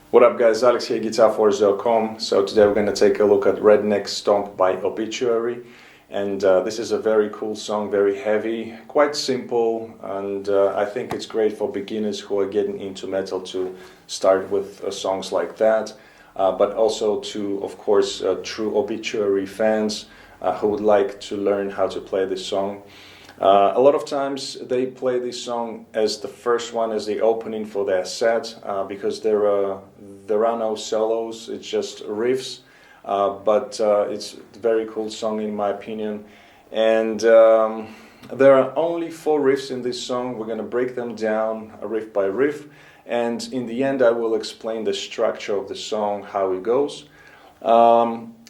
What up guys, Alex here, GuitarForce.com. So today we're going to take a look at Redneck Stomp by Obituary. And this is a very cool song, very heavy, quite simple, and I think it's great for beginners who are getting into metal to start with songs like that. But also to, of course, true Obituary fans who would like to learn how to play this song. A lot of times they play this song as the first one, as the opening for their set, because there are no solos, it's just riffs, but it's a very cool song in my opinion. And there are only 4 riffs in this song. We're going to break them down riff by riff, and in the end I will explain the structure of the song, how it goes.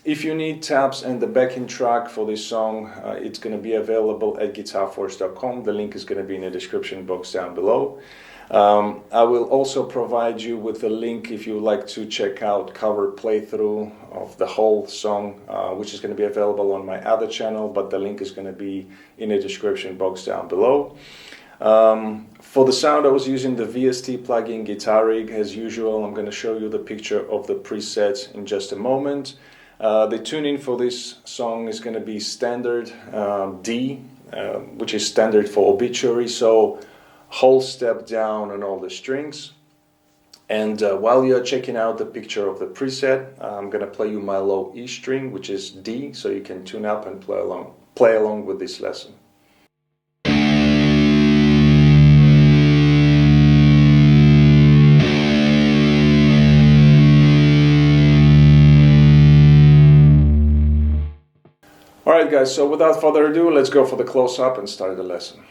If you need tabs and the backing track for this song, it's going to be available at GuitarForce.com. The link is going to be in the description box down below. I will also provide you with a link if you would like to check out cover playthrough of the whole song, which is going to be available on my other channel, but the link is going to be in the description box down below. For the sound, I was using the VST plugin Guitar Rig as usual. I'm going to show you the picture of the preset in just a moment. The tuning for this song is going to be standard D, which is standard for Obituary, so whole step down on all the strings. And while you're checking out the picture of the preset, I'm going to play you my low E string, which is D, so you can tune up and play along with this lesson. Alright guys, so without further ado, let's go for the close-up and start the lesson.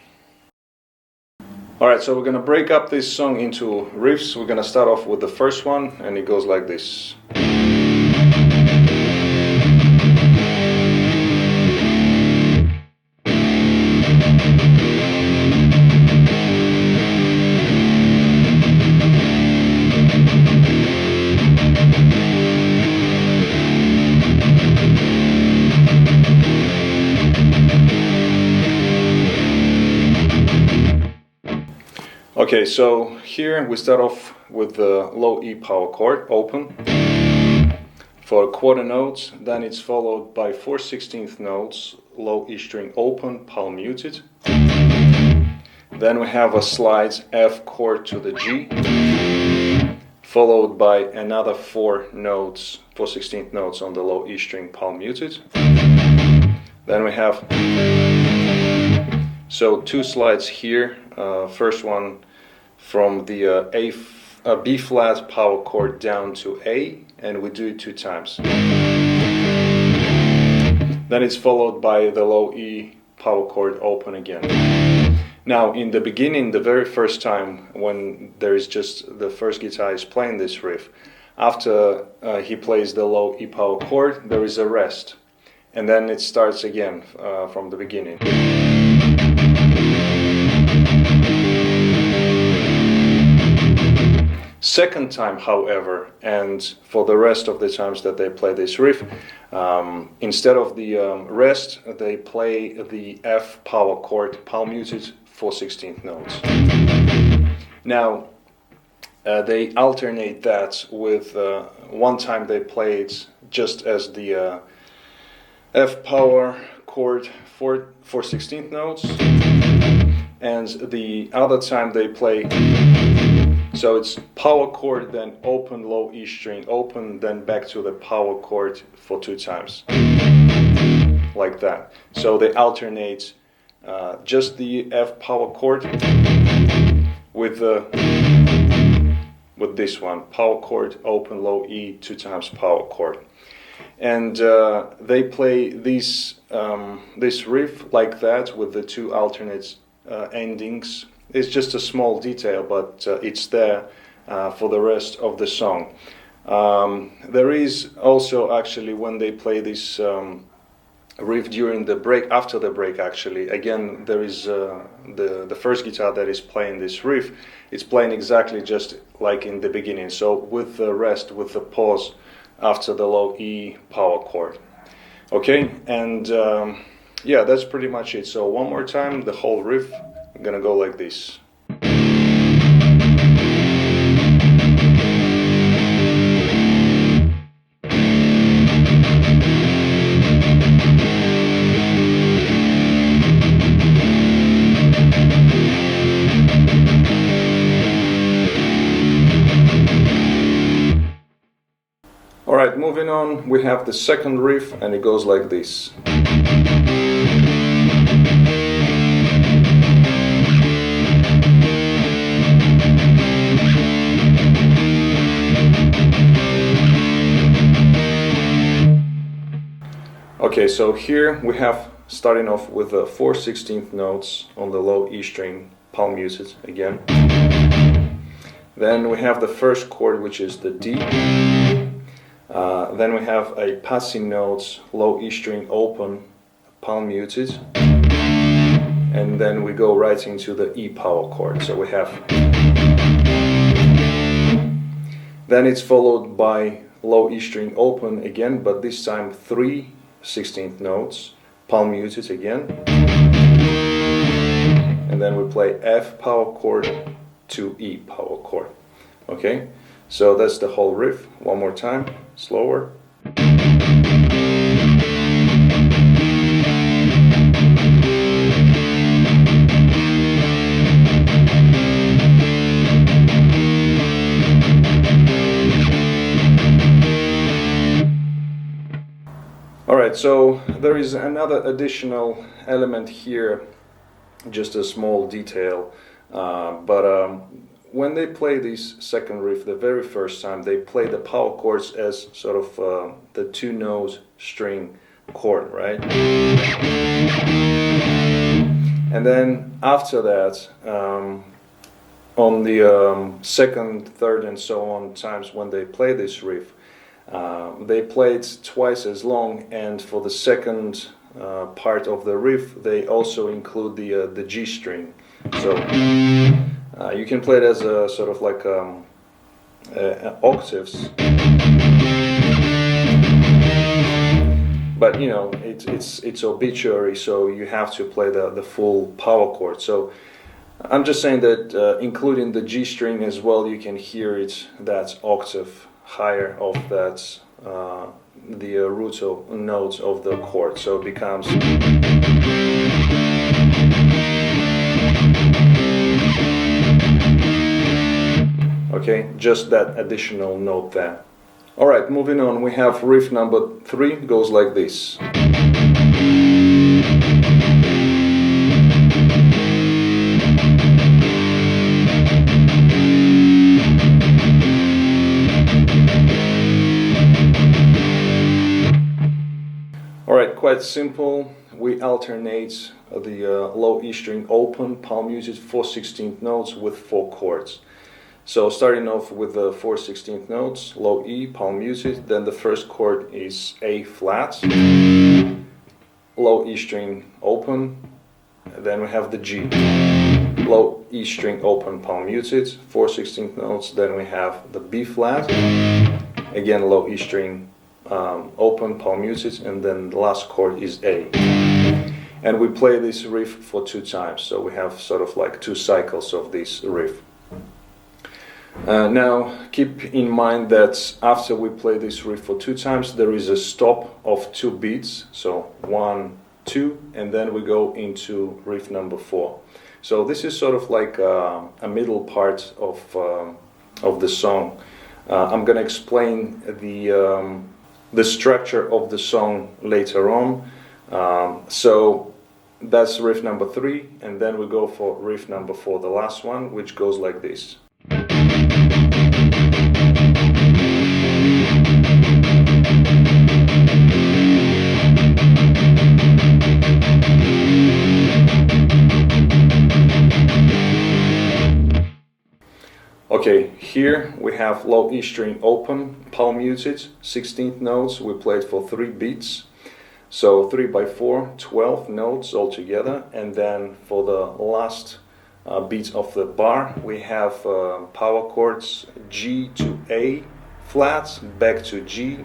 Alright, so we're going to break up this song into riffs. We're going to start off with the first one, and it goes like this. Okay, so here we start off with the low E power chord, open, for quarter notes, then it's followed by 4/16 notes, low E string open, palm muted. Then we have a slide F chord to the G, followed by another 4 notes, 4/16 notes on the low E string, palm muted. Then we have, so 2 slides here, first one from the B flat power chord down to A, and we do it 2 times. Then it's followed by the low E power chord open again. Now in the beginning, the very first time when there is just the first guitar is playing this riff, after he plays the low E power chord, there is a rest, and then it starts again from the beginning. Second time, however, and for the rest of the times that they play this riff, instead of the rest, they play the F power chord, palm muted, 4/16 notes. Now, they alternate that with one time they play it just as the F power chord, 4/16 notes, and the other time they play, so it's power chord, then open, low E string, open, then back to the power chord for 2 times, like that. So they alternate just the F power chord with this one, power chord, open, low E, 2 times power chord. and they play this riff like that with the two alternate endings. It's just a small detail, but it's there for the rest of the song. There is also actually when they play this riff during the break, after the break actually, again there is the first guitar that is playing this riff, it's playing exactly just like in the beginning, so with the rest, with the pause after the low E power chord. Okay, and yeah, that's pretty much it. So one more time, the whole riff, I'm gonna go like this. Alright, moving on, we have the second riff, and it goes like this. Okay, so here we have, starting off with the 4/16 notes on the low E string, palm muted again. Then we have the first chord, which is the D. Then we have a passing notes, low E string open, palm muted, and then we go right into the E power chord. So we have, then it's followed by low E string open again, but this time 3/16 notes, palm muted again, and then we play F power chord to E power chord. Okay, so that's the whole riff. One more time, slower. Alright, so there is another additional element here, just a small detail, but when they play this second riff the very first time, they play the power chords as sort of the two-note string chord, right? And then after that, on the second, third and so on times when they play this riff, they play it twice as long, and for the second part of the riff they also include the G string. So you can play it as a sort of like octaves, but you know it's Obituary, so you have to play the full power chord. So I'm just saying that including the G string as well, you can hear it that octave higher of that the root notes of the chord, so it becomes. Okay, just that additional note there. Alright, moving on, we have riff number 3, goes like this. Alright, quite simple. We alternate the low E string open, palm muted 4/16 notes with 4 chords. So starting off with the 4/16 notes, low E, palm muted, then the first chord is A flat, low E string open, then we have the G, low E string open, palm muted, 4/16 notes, then we have the B flat, again low E string open, palm muted, and then the last chord is A. And we play this riff for 2 times, so we have sort of like 2 cycles of this riff. Now keep in mind that after we play this riff for 2 times, there is a stop of 2 beats, so 1, 2, and then we go into riff number 4. So this is sort of like a middle part of the song. I'm gonna explain the structure of the song later on. So that's riff number 3, and then we go for riff number 4, the last one, which goes like this. here we have low E string open, palm muted, 16th notes. We played for 3 beats. So 3 by 4, 12 notes altogether. And then for the last beat of the bar, we have power chords G to A flat, back to G,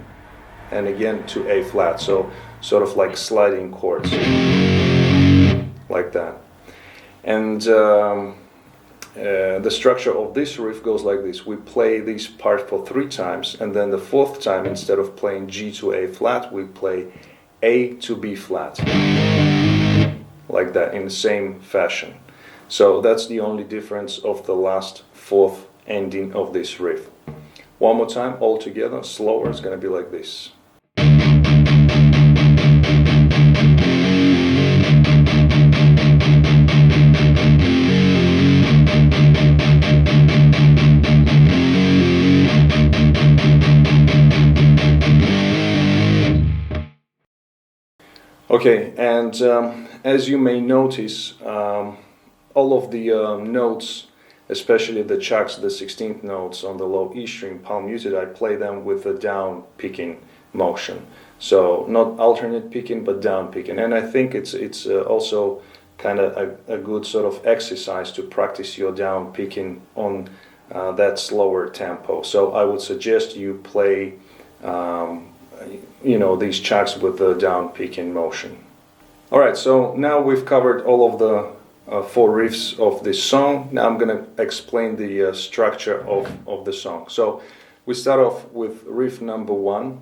and again to A flat. So sort of like sliding chords, like that. And the structure of this riff goes like this. We play this part for 3 times, and then the 4th time, instead of playing G to A flat, we play A to B flat, like that, in the same fashion. So that's the only difference of the last 4th ending of this riff. One more time, all together, slower. It's going to be like this. Okay, and as you may notice, all of the notes, especially the chucks, the 16th notes on the low E string, palm muted, I play them with a down picking motion. So not alternate picking, but down picking. And I think it's also kind of a good sort of exercise to practice your down picking on that slower tempo. So I would suggest you play these chucks with the down picking motion. Alright, so now we've covered all of the 4 riffs of this song. Now I'm going to explain the structure of the song. So we start off with riff number 1.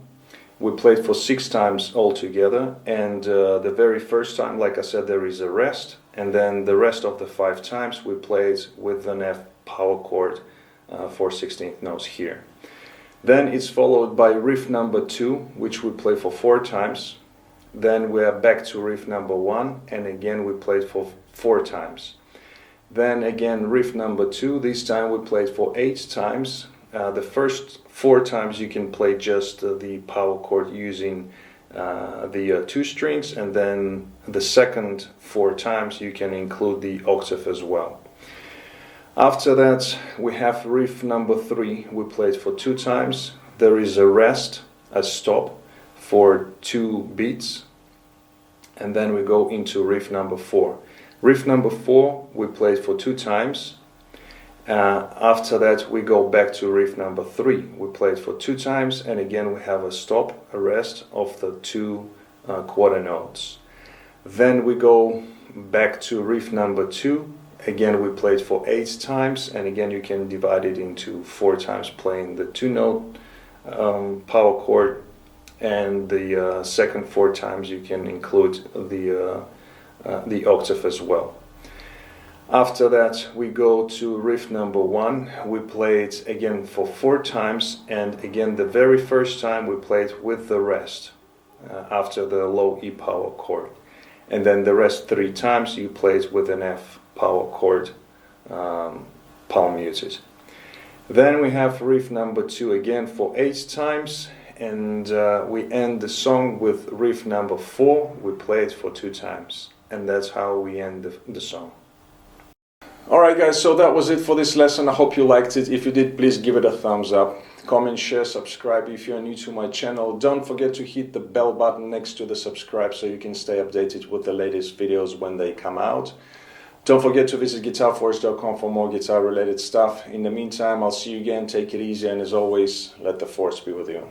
We played for 6 times altogether, and the very first time, like I said, there is a rest, and then the rest of the 5 times we played with an F power chord for 16th notes here. Then it's followed by riff number 2, which we play for 4 times. Then we are back to riff number 1, and again we played for 4 times. Then again riff number 2, this time we played for 8 times. The first 4 times you can play just the power chord using the 2 strings, and then the second 4 times you can include the octave as well. After that we have riff number 3, we played for 2 times. There is a rest, a stop for 2 beats, and then we go into riff number 4. Riff number 4 we played for 2 times. After that we go back to riff number 3. We played for 2 times, and again we have a stop, a rest of the 2 quarter notes. Then we go back to riff number 2. Again we played for 8 times, and again you can divide it into 4 times playing the 2 note power chord, and the second 4 times you can include the octave as well. After that we go to riff number 1. We played again for 4 times, and again the very first time we played with the rest after the low E power chord, and then the rest 3 times you played with an F power chord palm muted. Then we have riff number 2 again for 8 times, and we end the song with riff number 4. We play it for 2 times, and that's how we end the song. Alright guys, so that was it for this lesson. I hope you liked it. If you did, please give it a thumbs up. Comment, share, subscribe if you're new to my channel. Don't forget to hit the bell button next to the subscribe so you can stay updated with the latest videos when they come out. Don't forget to visit GuitarForce.com for more guitar related stuff. In the meantime, I'll see you again. Take it easy, and as always, let the force be with you.